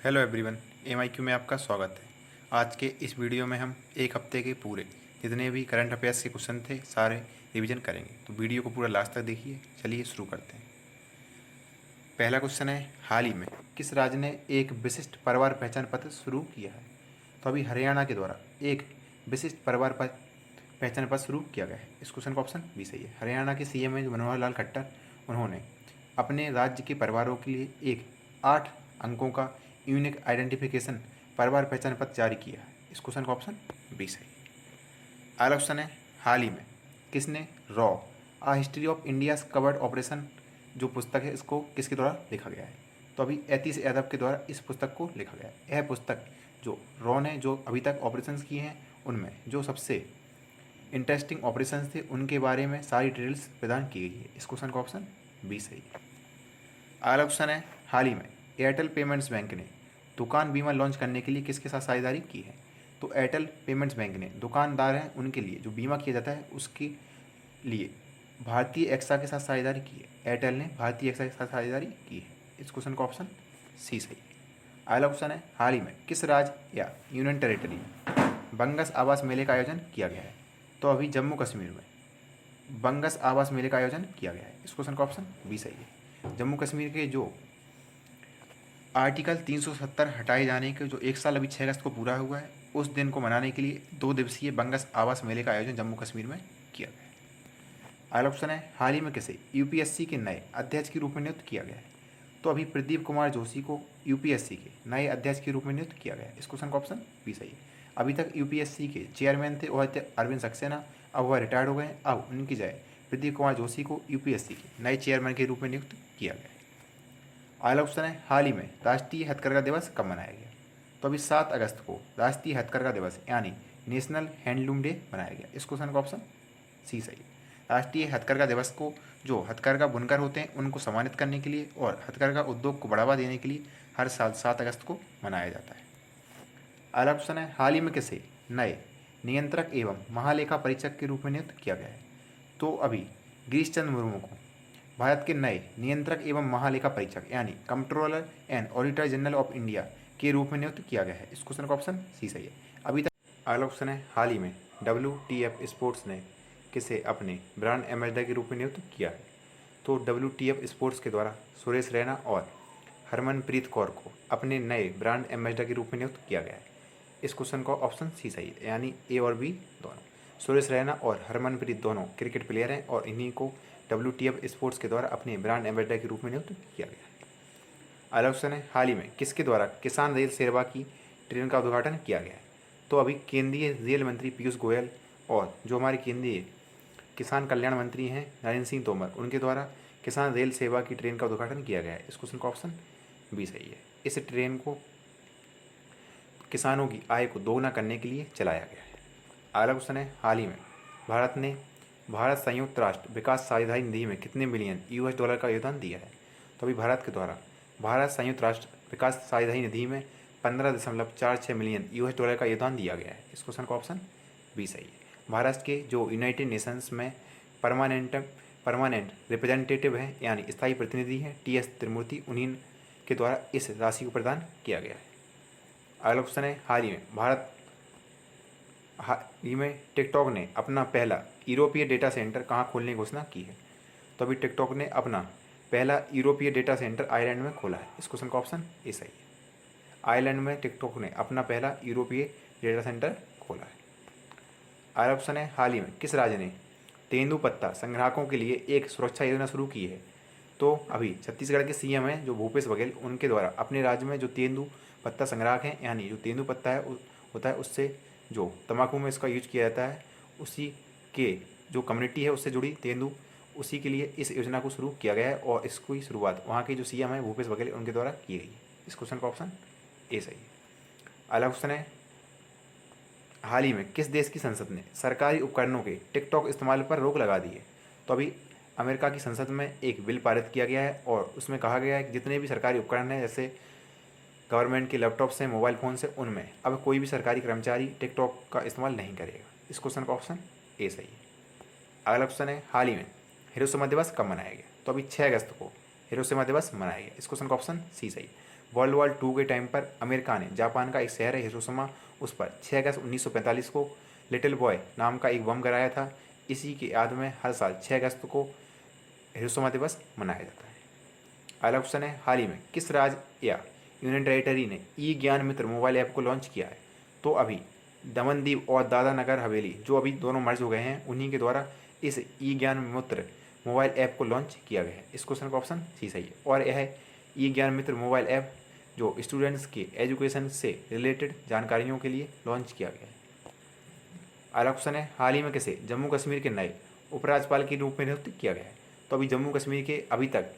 Hello everyone, एमआईक्यू में आपका स्वागत है। आज के इस वीडियो में हम एक हफ्ते के पूरे जितने भी करंट अफेयर्स के क्वेश्चन थे सारे रिवीजन करेंगे, तो वीडियो को पूरा लास्ट तक देखिए। चलिए शुरू करते हैं। पहला क्वेश्चन है, हाल ही में किस राज्य ने एक विशिष्ट परिवार पहचान पत्र शुरू किया है? तो अभी हरियाणा के द्वारा एक विशिष्ट परिवार पहचान पत्र शुरू किया गया है। इस क्वेश्चन का ऑप्शन बी सही है। हरियाणा के सीएम है जो मनोहर लाल खट्टर, उन्होंने अपने राज्य के परिवारों के लिए एक 8 अंकों का यूनिक आइडेंटिफिकेशन परिवार पहचान पत्र जारी किया है। इस क्वेश्चन का ऑप्शन बी सही है। अगला क्वेश्चन है, हाल ही में किसने रॉ a history of India covert operation जो पुस्तक है इसको किसके द्वारा लिखा गया है? तो अभी एतीश यादव के द्वारा इस पुस्तक को लिखा गया है। यह पुस्तक जो रॉ ने जो अभी तक ऑपरेशंस किए हैं उनमें जो सबसे इंटरेस्टिंग ऑपरेशंस थे उनके बारे में सारी डिटेल्स प्रदान की गई है। इस क्वेश्चन का ऑप्शन बी सही है। अगला क्वेश्चन है, हाल ही में एयरटेल पेमेंट्स बैंक ने दुकान बीमा लॉन्च करने के लिए किसके साथ साझेदारी की है? तो एयरटेल पेमेंट्स बैंक ने दुकानदार हैं उनके लिए जो बीमा किया जाता है उसके लिए भारतीय एक्सा के साथ साझेदारी की है। एयरटेल ने भारतीय एक्सा के साथ साझेदारी की है। इस क्वेश्चन का ऑप्शन सी सही है। अगला क्वेश्चन है, हाल ही में किस राज्य या यूनियन टेरिटरी में बंगस आवास मेले का आयोजन किया गया है? तो अभी जम्मू कश्मीर में बंगस आवास मेले का आयोजन किया गया है। इस क्वेश्चन का ऑप्शन बी सही है। जम्मू कश्मीर के जो आर्टिकल 370 हटाए जाने के जो 1 साल अभी 6 अगस्त को पूरा हुआ है उस दिन को मनाने के लिए 2 दिवसीय बंगस आवास मेले का आयोजन जम्मू कश्मीर में किया गया है। अगला ऑप्शन है, हाल ही में किसे यूपीएससी के नए अध्यक्ष के रूप में नियुक्त किया गया है? तो अभी प्रदीप कुमार जोशी को यूपीएससी के नए अध्यक्ष के रूप में नियुक्त किया गया है। इस क्वेश्चन का ऑप्शन बी सही है। अभी तक यूपीएससी के चेयरमैन थे वह थे अरविंद सक्सेना, अब वह रिटायर्ड हो गए हैं। अब उनकी जगह प्रदीप कुमार जोशी को यूपीएससी के नए चेयरमैन के रूप में नियुक्त किया गया है। अगला ऑप्शन है, हाल ही में राष्ट्रीय हथकरघा दिवस कब मनाया गया? तो अभी 7 अगस्त को राष्ट्रीय हथकरघा दिवस यानी नेशनल हैंडलूम डे मनाया गया। इस क्वेश्चन का ऑप्शन सी सही है। राष्ट्रीय हथकरघा दिवस को जो हथकरघा बुनकर होते हैं उनको सम्मानित करने के लिए और हथकरघा उद्योग को बढ़ावा देने के लिए हर साल 7 अगस्त को मनाया जाता है। अगला ऑप्शन है, हाल ही में किसे नए नियंत्रक एवं महालेखा परीक्षक के रूप में नियुक्त किया गया है? तो अभी गिरीश चंद्र मुर्मू को भारत के नए नियंत्रक एवं महालेखा परीक्षक यानी controller and auditor general of India के रूप में नियुक्त किया गया है। इस क्वेश्चन का ऑप्शन सी सही है। अभी तक अगला ऑप्शन है, हाल ही में WTF स्पोर्ट्स ने किसे अपने ब्रांड एम्बेसडर के रूप में नियुक्त किया है? तो WTF स्पोर्ट्स के द्वारा सुरेश रैना और हरमनप्रीत कौर को अपने नए ब्रांड एम्बेसडर के रूप में नियुक्त किया गया है। इस क्वेश्चन का ऑप्शन सी सही है, यानी ए और बी दोनों। सुरेश रैना और हरमनप्रीत दोनों क्रिकेट प्लेयर हैं और इन्हीं को WTF स्पोर्ट्स के द्वारा अपने ब्रांड एम्बेसडर के रूप में नियुक्त किया गया है। अगला क्वेश्चन है, हाल ही में किसके द्वारा किसान रेल सेवा की ट्रेन का उद्घाटन किया गया है? तो अभी केंद्रीय रेल मंत्री पीयूष गोयल और जो हमारे केंद्रीय किसान कल्याण मंत्री हैं नरेंद्र सिंह तोमर, उनके द्वारा किसान रेल सेवा की ट्रेन का उद्घाटन किया गया है। इस क्वेश्चन का ऑप्शन बी सही है। इस ट्रेन को किसानों की आय को दोगुना करने के लिए चलाया गया है। अगला क्वेश्चन है, हाल ही में भारत संयुक्त राष्ट्र विकास साझेदारी निधि में कितने मिलियन US डॉलर का योगदान दिया है? तो अभी भारत के द्वारा भारत संयुक्त राष्ट्र विकास साझेदारी निधि में 15.46 मिलियन US डॉलर का योगदान दिया गया है। इस क्वेश्चन का ऑप्शन बी सही है। भारत के जो यूनाइटेड नेशंस में परमानेंट रिप्रेजेंटेटिव हैं यानी स्थायी प्रतिनिधि हैं TS त्रिमूर्ति, उन्हीं के द्वारा इस राशि को प्रदान किया गया है। अगला क्वेश्चन है, हाल ही में टिकटॉक ने अपना पहला यूरोपीय डेटा सेंटर कहाँ खोलने की घोषणा की है? तो अभी टिकटॉक ने अपना पहला यूरोपीय डेटा सेंटर आयरलैंड में खोला है। इस क्वेश्चन का ऑप्शन ए सही है। आयरलैंड में टिकटॉक ने अपना पहला यूरोपीय डेटा सेंटर खोला है। अगला ऑप्शन है, हाल ही में किस राज्य ने तेंदुपत्ता संग्राहकों के लिए एक सुरक्षा योजना शुरू की है? तो अभी छत्तीसगढ़ के CM हैं जो भूपेश बघेल, उनके द्वारा अपने राज्य में जो तेंदुपत्ता संग्राहक हैं यानी जो तेंदुपत्ता है होता है उससे जो तंबाकू में इसका यूज किया जाता है उसी के जो कम्युनिटी है उससे जुड़ी तेंदु, उसी के लिए इस योजना को शुरू किया गया है और इसकी शुरुआत वहाँ के जो CM है भूपेश बघेल उनके द्वारा की गई है। इस क्वेश्चन का ऑप्शन ए सही है। अगला क्वेश्चन है, हाल ही में किस देश की संसद ने सरकारी उपकरणों के टिकटॉक इस्तेमाल पर रोक लगा दी है? तो अभी अमेरिका की संसद में एक बिल पारित किया गया है और उसमें कहा गया है कि जितने भी सरकारी उपकरण हैं जैसे गवर्नमेंट के लैपटॉप्स हैं, मोबाइल फ़ोन्स हैं, उनमें अब कोई भी सरकारी कर्मचारी टिकटॉक का इस्तेमाल नहीं करेगा। इस क्वेश्चन का ऑप्शन ए सही है। अगला क्वेश्चन है, हाल ही में हिरोशिमा दिवस कब मनाया गया? तो अभी 6 अगस्त को हिरोशिमा दिवस मनाया गया। इस क्वेश्चन का ऑप्शन सी सही है। वर्ल्ड वॉर 2 के टाइम पर अमेरिका ने जापान का एक शहर है हिरोशिमा, उस पर 6 अगस्त 1945 को लिटिल बॉय नाम का एक बम गिराया था। इसी की याद में हर साल 6 अगस्त को हिरोशिमा दिवस मनाया जाता है। अगला क्वेश्चन है, हाल ही में किस राज्य या यूनियन टेरिटरी ने ई ज्ञान मित्र मोबाइल ऐप को लॉन्च किया है? तो अभी दमन दीव और दादरा नगर हवेली, जो अभी दोनों मर्ज हो गए हैं, उन्हीं के द्वारा इस ई ज्ञान मित्र मोबाइल ऐप को लॉन्च किया गया है। इस क्वेश्चन का ऑप्शन सी सही है। और यह ई ज्ञान मित्र मोबाइल ऐप जो स्टूडेंट्स के एजुकेशन से रिलेटेड जानकारियों के लिए लॉन्च किया गया है। अगला क्वेश्चन है, हाल ही में किसे जम्मू कश्मीर के नए उपराज्यपाल के रूप में नियुक्त किया गया है? तो अभी जम्मू कश्मीर के अभी तक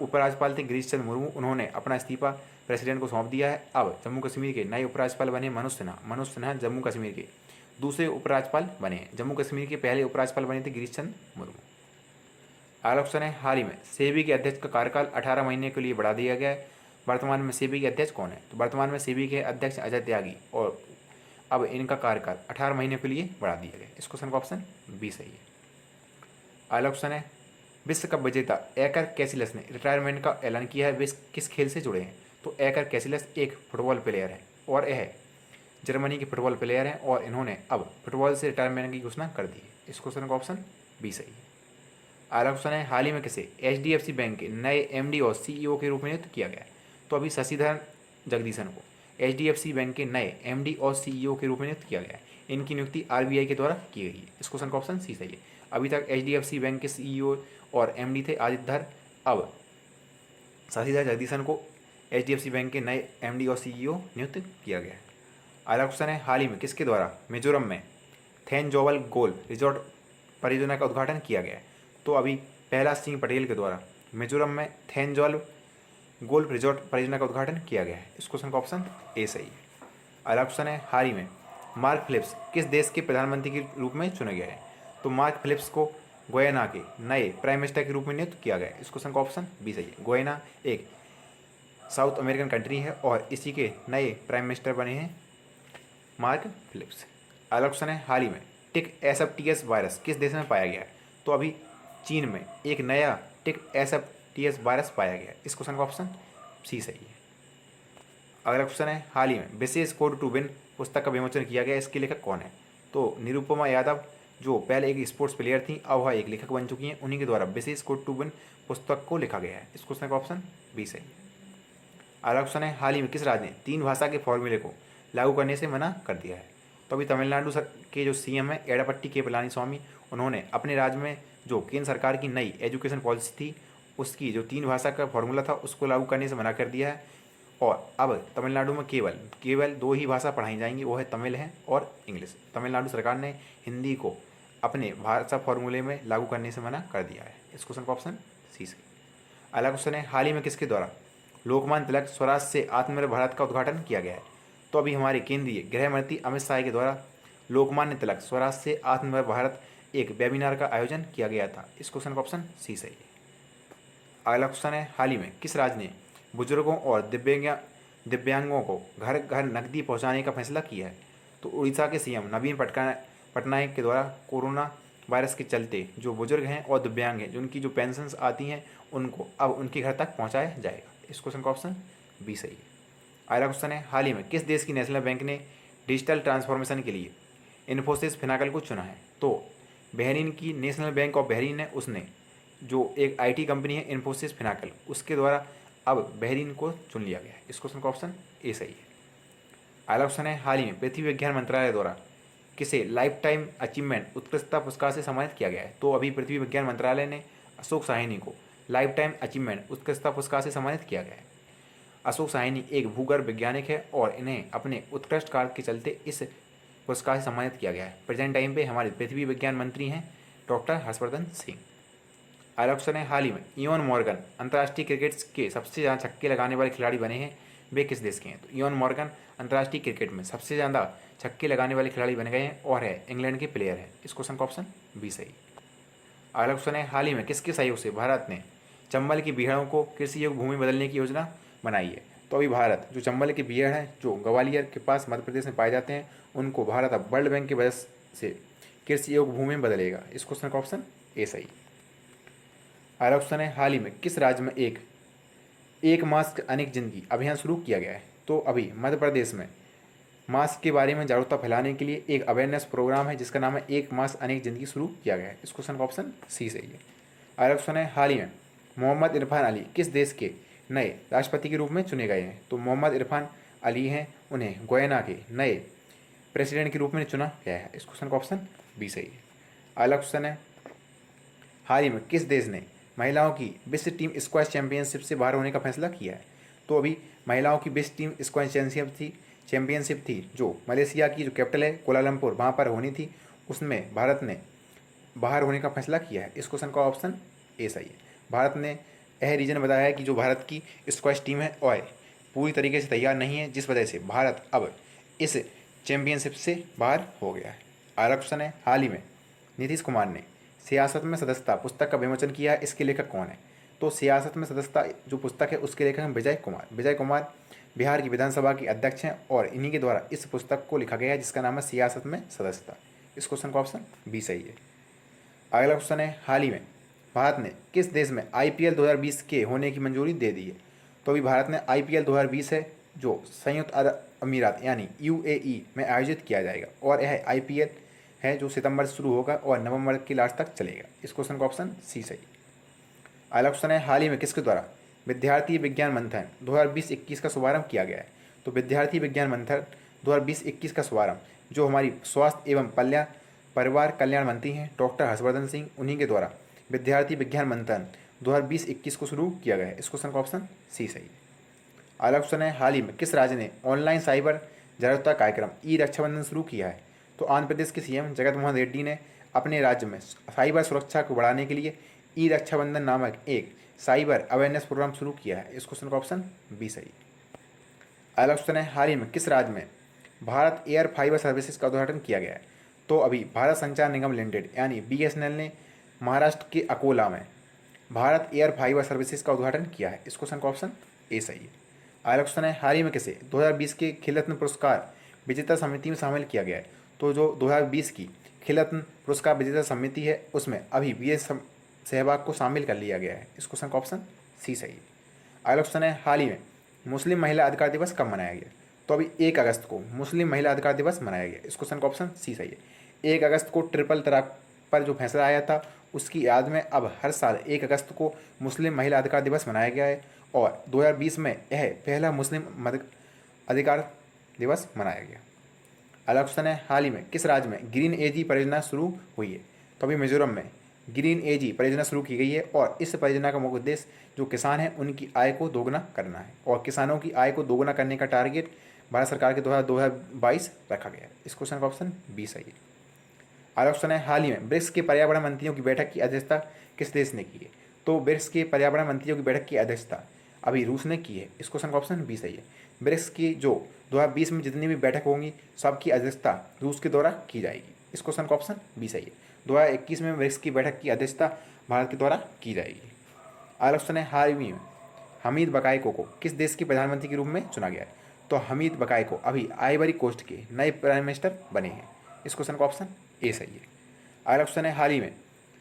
उपराज्यपाल थे गिरीश चंद्र मुर्मू, उन्होंने अपना इस्तीफा प्रेसिडेंट को सौंप दिया है। अब जम्मू कश्मीर के नए उपराज्यपाल बने मनोज सिन्हा। मनोज सिन्हा जम्मू कश्मीर के दूसरे उपराज्यपाल बने हैं। जम्मू कश्मीर के पहले उपराज्यपाल बने थे गिरीश चंद्र मुर्मू। अगला क्वेश्चन है, हाल ही में सेबी के अध्यक्ष का कार्यकाल 18 महीने के लिए बढ़ा दिया गया है। वर्तमान में सेबी के अध्यक्ष कौन है? तो वर्तमान में सेबी के अध्यक्ष अजय त्यागी, और अब इनका कार्यकाल 18 महीने के लिए बढ़ा दिया गया। इस क्वेश्चन का ऑप्शन बी सही है। अगला क्वेश्चन है, विश्व कप विजेता एकर कैसिलस ने रिटायरमेंट का ऐलान किया है। वे किस खेल से जुड़े हैं? तो एकर कैसिलस एक फुटबॉल प्लेयर है और यह जर्मनी के फुटबॉल प्लेयर हैं और इन्होंने अब फुटबॉल से रिटायरमेंट की घोषणा कर दी है। इस क्वेश्चन का ऑप्शन बी सही है। अगला क्वेश्चन है, हाल ही में किसे एचडीएफसी बैंक के नए एमडी और सीईओ के रूप में नियुक्त किया गया है? तो अभी शशिधर जगदीशन को एचडीएफसी बैंक के नए एमडी और सीईओ के रूप में नियुक्त किया गया है। इनकी नियुक्ति आरबीआई के द्वारा की गई है। इस क्वेश्चन का ऑप्शन सी सही है। अभी तक एचडीएफसी बैंक के सीईओ और एमडी थे आदित्य धर, अब शशिधर जगदीशन को एचडीएफसी बैंक के नए एमडी और सीईओ नियुक्त किया गया है। अगला क्वेश्चन है, हाल ही में किसके द्वारा मिजोरम में थेनजोवल गोल्फ रिजॉर्ट परियोजना का उद्घाटन किया गया है? तो अभी प्रहलाद सिंह पटेल के द्वारा मिजोरम में थेनजोवल गोल्फ रिजॉर्ट परियोजना का उद्घाटन किया गया है। इस क्वेश्चन का ऑप्शन ए सही है। अगला क्वेश्चन है, हाल ही में मार्क फिलिप्स किस देश के प्रधानमंत्री के रूप में चुने गए हैं? तो मार्क फिलिप्स को गोयना के नए प्राइम मिनिस्टर के रूप में नियुक्त किया गया है। इस क्वेश्चन का ऑप्शन बी सही है। गोयना एक साउथ अमेरिकन कंट्री है और इसी के नए प्राइम मिनिस्टर बने हैं मार्क फिलिप्स। अगला क्वेश्चन है, हाल ही में टिक एसएफटीएस वायरस किस देश में पाया गया है? तो अभी चीन में एक नया टिक एसएफटीएस वायरस पाया गया है। इस क्वेश्चन का ऑप्शन सी सही है। अगला क्वेश्चन है, हाल ही में विशेष कोड टू विन पुस्तक का विमोचन किया गया, इसके लेखक कौन है? तो निरुपमा यादव, जो पहले एक स्पोर्ट्स प्लेयर थी, अब वह एक लेखक बन चुकी हैं। उन्हीं के द्वारा विशेष कोड टू विन पुस्तक को लिखा गया है। इस क्वेश्चन का ऑप्शन बी सही है। अगला क्वेश्चन है, हाल ही में किस राज्य ने 3 भाषा के फॉर्मूले को लागू करने से मना कर दिया है? तो अभी तमिलनाडु के जो सीएम है एड़ापट्टी के पलानीस्वामी, उन्होंने अपने राज्य में जो केंद्र सरकार की नई एजुकेशन पॉलिसी थी उसकी जो 3 भाषा का फॉर्मूला था उसको लागू करने से मना कर दिया है। और अब तमिलनाडु में केवल 2 ही भाषा पढ़ाई जाएंगी, वो है तमिल है और इंग्लिश। तमिलनाडु सरकार ने हिंदी को अपने भाषा फॉर्मूले में लागू करने से मना कर दिया है। इस क्वेश्चन का ऑप्शन सी सही। अगला क्वेश्चन है, हाल ही में किसके द्वारा लोकमान्य तिलक स्वराज से आत्मनिर्भर भारत का उद्घाटन किया गया है? तो अभी हमारे केंद्रीय गृह मंत्री अमित शाह के द्वारा लोकमान्य तिलक स्वराज से आत्मनिर्भर भारत एक वेबिनार का आयोजन किया गया था। इस क्वेश्चन का ऑप्शन सी सही है। अगला क्वेश्चन है, हाल ही में किस राज्य ने बुजुर्गों और दिव्यांगों को घर घर नकदी पहुंचाने का फैसला किया है? तो उड़ीसा के सीएम नवीन पटनायक के द्वारा कोरोना वायरस के चलते जो बुजुर्ग हैं और दिव्यांग हैं, जिनकी जो पेंशन्स आती हैं, उनको अब उनके घर तक पहुंचाया जाएगा। इस क्वेश्चन का ऑप्शन बी सही है। अगला क्वेश्चन है, हाल ही में किस देश की नेशनल बैंक ने डिजिटल ट्रांसफॉर्मेशन के लिए इन्फोसिस फिनाकल को चुना है? तो बहरीन की नेशनल बैंक ऑफ बहरीन है, उसने जो एक आईटी कंपनी है इन्फोसिस फिनाकल, उसके द्वारा अब बहरीन को चुन लिया गया है। इस क्वेश्चन का ऑप्शन ए सही है। अगला क्वेश्चन है, हाल ही में पृथ्वी विज्ञान मंत्रालय द्वारा किसे लाइफ टाइम अचीवमेंट उत्कृष्टता पुरस्कार से सम्मानित किया गया है? तो अभी पृथ्वी विज्ञान मंत्रालय ने अशोक साहनी को लाइफ टाइम अचीवमेंट उत्कृष्टता पुरस्कार से सम्मानित किया गया है। अशोक साहनी एक भूगर्भ वैज्ञानिक है और इन्हें अपने उत्कृष्ट कार्य के चलते इस पुरस्कार से सम्मानित किया गया है। प्रेजेंट टाइम पे हमारे पृथ्वी विज्ञान मंत्री हैं डॉक्टर हर्षवर्धन सिंह। अगला क्वेश्चन है, हाल ही में इयोन मॉर्गन अंतर्राष्ट्रीय क्रिकेट के सबसे ज़्यादा छक्के लगाने वाले खिलाड़ी बने हैं, वे किस देश के हैं? तो इयोन मॉर्गन अंतर्राष्ट्रीय क्रिकेट में सबसे ज़्यादा छक्के लगाने वाले खिलाड़ी बन गए हैं और है इंग्लैंड के प्लेयर हैं। इस क्वेश्चन का ऑप्शन बी सही। अगला क्वेश्चन है, हाल ही में किसके सहयोग से भारत ने चंबल की बीहड़ों को कृषि योग्य भूमि बदलने की योजना बनाई है? तो अभी भारत जो चंबल के बीहड़ हैं जो ग्वालियर के पास मध्य प्रदेश में पाए जाते हैं, उनको भारत अब वर्ल्ड बैंक की वजह से कृषि योग्य भूमि में बदलेगा। इस क्वेश्चन का ऑप्शन ए सही। अगला क्वेश्चन है, हाल ही में किस राज्य में एक एक मास्क अनेक जिंदगी अभियान शुरू किया गया है। तो अभी मध्य प्रदेश में मास्क के बारे में जागरूकता फैलाने के लिए एक अवेयरनेस प्रोग्राम है जिसका नाम है एक मास्क अनेक जिंदगी शुरू किया गया है। इस क्वेश्चन का ऑप्शन सी सही है। अगला क्वेश्चन है, हाल ही में मोहम्मद इरफान अली किस देश के नए राष्ट्रपति के रूप में चुने गए हैं? तो मोहम्मद इरफान अली हैं, उन्हें गयाना के नए प्रेसिडेंट के रूप में चुना गया है। इस क्वेश्चन का ऑप्शन बी सही है। अगला क्वेश्चन है, हाल ही में किस देश ने महिलाओं की विश्व टीम स्क्वैश चैंपियनशिप से बाहर होने का फैसला किया है? तो अभी महिलाओं की विश्व टीम स्क्वैश चैंपियनशिप थी जो मलेशिया की जो कैपिटल है कोलालमपुर वहाँ पर होनी थी, उसमें भारत ने बाहर होने का फैसला किया है। इस क्वेश्चन का ऑप्शन ए सही है। भारत ने यह रीजन बताया है कि जो भारत की स्क्वैश टीम है वह पूरी तरीके से तैयार नहीं है, जिस वजह से भारत अब इस चैंपियनशिप से बाहर हो गया है। अगला क्वेश्चन है, हाल ही में नीतीश कुमार ने सियासत में सदस्यता पुस्तक का विमोचन किया है, इसके लेखक कौन है? तो सियासत में सदस्यता जो पुस्तक है उसके लेखक हैं विजय कुमार। विजय कुमार बिहार की विधानसभा के अध्यक्ष हैं और इन्हीं के द्वारा इस पुस्तक को लिखा गया है जिसका नाम है सियासत में सदस्यता। इस क्वेश्चन का ऑप्शन बी सही है। अगला क्वेश्चन है, हाल ही में भारत ने किस देश में IPL 2020 के होने की मंजूरी दे दी है? तो अभी भारत ने IPL 2020 है जो संयुक्त अरब अमीरात यानी UAE में आयोजित किया जाएगा और यह IPL है जो सितंबर से शुरू होगा और नवंबर के लास्ट तक चलेगा। इस क्वेश्चन का ऑप्शन सी सही। अगला क्वेश्चन है, हाल ही में किसके द्वारा विद्यार्थी विज्ञान मंथन 2020-21 का शुभारंभ किया गया है? तो विद्यार्थी विज्ञान मंथन 2020-21 का शुभारंभ जो हमारी स्वास्थ्य एवं परिवार कल्याण मंत्री हैं डॉक्टर हर्षवर्धन सिंह, उन्हीं के द्वारा विद्यार्थी विज्ञान मंथन 2020-21 को शुरू किया गया है। इस क्वेश्चन का ऑप्शन सी सही। अगला क्वेश्चन है, हाल ही में किस राज्य ने ऑनलाइन साइबर जागरूकता कार्यक्रम ई रक्षाबंधन शुरू किया है? तो आंध्र प्रदेश के CM जगनमोहन रेड्डी ने अपने राज्य में साइबर सुरक्षा को बढ़ाने के लिए ई रक्षाबंधन नामक एक साइबर अवेयरनेस प्रोग्राम शुरू किया है। इस क्वेश्चन का ऑप्शन बी सही। अगला क्वेश्चन है, हाल ही में किस राज्य में भारत एयर फाइबर सर्विसेज का उद्घाटन किया गया है? तो अभी भारत संचार निगम लिमिटेड यानी BSNL ने महाराष्ट्र के अकोला में भारत एयर फाइबर सर्विसेज का उद्घाटन किया है। इस क्वेश्चन का ऑप्शन ए सही है। अगला क्वेश्चन है, हाल ही में किसे 2020 के खेल रत्न पुरस्कार विजेता समिति में शामिल किया गया है? तो जो 2020 की खेल रत्न पुरस्कार विजेता समिति है उसमें अभी VS सहवाग को शामिल कर लिया गया है। इस क्वेश्चन का ऑप्शन सी सही है। अगला क्वेश्चन है, हाल ही में मुस्लिम महिला अधिकार दिवस कब मनाया गया? तो अभी 1 अगस्त को मुस्लिम महिला अधिकार दिवस मनाया गया। इस क्वेश्चन का ऑप्शन सी सही है। 1 अगस्त को ट्रिपल तलाक पर जो फैसला आया था उसकी याद में अब हर साल 1 अगस्त को मुस्लिम महिला अधिकार दिवस मनाया गया है और 2020 में यह पहला मुस्लिम अधिकार दिवस मनाया गया। अगला क्वेश्चन है, हाल ही में किस राज्य में ग्रीन एजी परियोजना शुरू हुई है? तो अभी मिजोरम में ग्रीन एजी परियोजना शुरू की गई है और इस परियोजना का मुख्य उद्देश्य जो किसान हैं उनकी आय को दोगुना करना है और किसानों की आय को दोगुना करने का टारगेट भारत सरकार के द्वारा 2022 रखा गया है। इस क्वेश्चन का ऑप्शन बी सही है। अगला क्वेश्चन है, हाल ही में ब्रिक्स के पर्यावरण मंत्रियों की बैठक की अध्यक्षता किस देश ने की है? तो ब्रिक्स के पर्यावरण मंत्रियों की बैठक की अध्यक्षता अभी रूस ने की है। इस क्वेश्चन का ऑप्शन बी सही है। ब्रिक्स की जो 2020 में जितनी भी बैठक होंगी सबकी अध्यक्षता रूस के द्वारा की जाएगी। इस क्वेश्चन का ऑप्शन बी सही है। 2021 में ब्रिक्स की बैठक की अध्यक्षता भारत के द्वारा की जाएगी। अगला क्वेश्चन है, हाल ही में हमीद बकायको को किस देश के प्रधानमंत्री के रूप में चुना गया है? तो हमीद बकायको अभी आइवरी कोस्ट के नए प्राइम मिनिस्टर बने हैं। इस क्वेश्चन का ऑप्शन ए सही है। अगला क्वेश्चन है, हाल ही में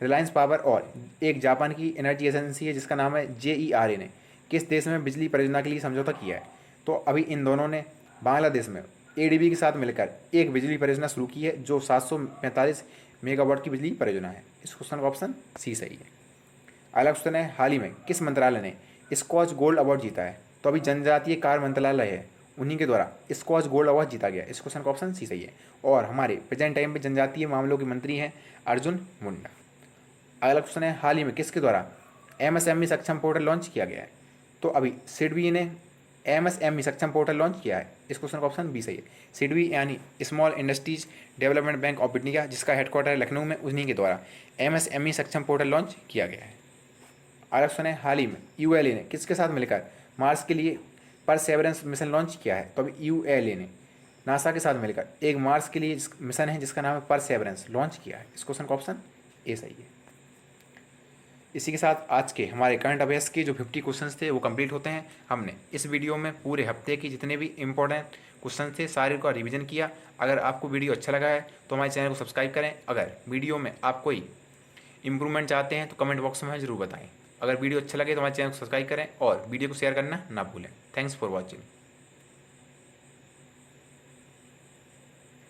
रिलायंस पावर और एक जापान की एनर्जी एजेंसी है जिसका नाम है JERA ने किस देश में बिजली परियोजना के लिए समझौता किया है? तो अभी इन दोनों ने बांग्लादेश में ADB के साथ मिलकर एक बिजली परियोजना शुरू की है जो 745 मेगावाट की बिजली परियोजना है। इस क्वेश्चन का ऑप्शन सी सही है। अगला क्वेश्चन है, हाल ही में किस मंत्रालय ने स्कॉच गोल्ड अवार्ड जीता है? तो अभी जनजातीय कार्य मंत्रालय है उन्हीं के द्वारा स्कॉच गोल्ड अवार्ड जीता गया। इस क्वेश्चन का ऑप्शन सी सही है और हमारे प्रेजेंट टाइम पे जनजातीय मामलों के मंत्री हैं अर्जुन मुंडा। अगला क्वेश्चन है, हाल ही में किसके द्वारा MSME सक्षम पोर्टल लॉन्च किया गया है? तो अभी सिडबी ने MSME सक्षम पोर्टल लॉन्च किया है। इस क्वेश्चन का ऑप्शन बी सही है। सिडबी यानी small industries development bank of India जिसका हेडक्वार्टर है लखनऊ में, उन्हीं के द्वारा MSME सक्षम पोर्टल लॉन्च किया गया है। अगला क्वेश्चन है, हाल ही में ULA ने किसके साथ मिलकर मार्स के लिए परसेवरेंस मिशन लॉन्च किया है? तो अभी ULA ने नासा के साथ मिलकर एक मार्स के लिए मिशन है जिसका नाम है परसेवरेंस लॉन्च किया है। इस क्वेश्चन का ऑप्शन ए सही है। इसी के साथ आज के हमारे करंट अफेयर्स के जो 50 क्वेश्चंस थे वो कंप्लीट होते हैं। हमने इस वीडियो में पूरे हफ्ते की जितने भी इंपॉर्टेंट क्वेश्चन थे सारे का रिवीजन किया। अगर आपको वीडियो अच्छा लगा है तो हमारे चैनल को सब्सक्राइब करें। अगर वीडियो में आप कोई इम्प्रूवमेंट चाहते हैं तो कमेंट बॉक्स में ज़रूर बताएं। अगर वीडियो अच्छा लगे तो हमारे चैनल को सब्सक्राइब करें और वीडियो को शेयर करना ना भूलें। Thanks for watching.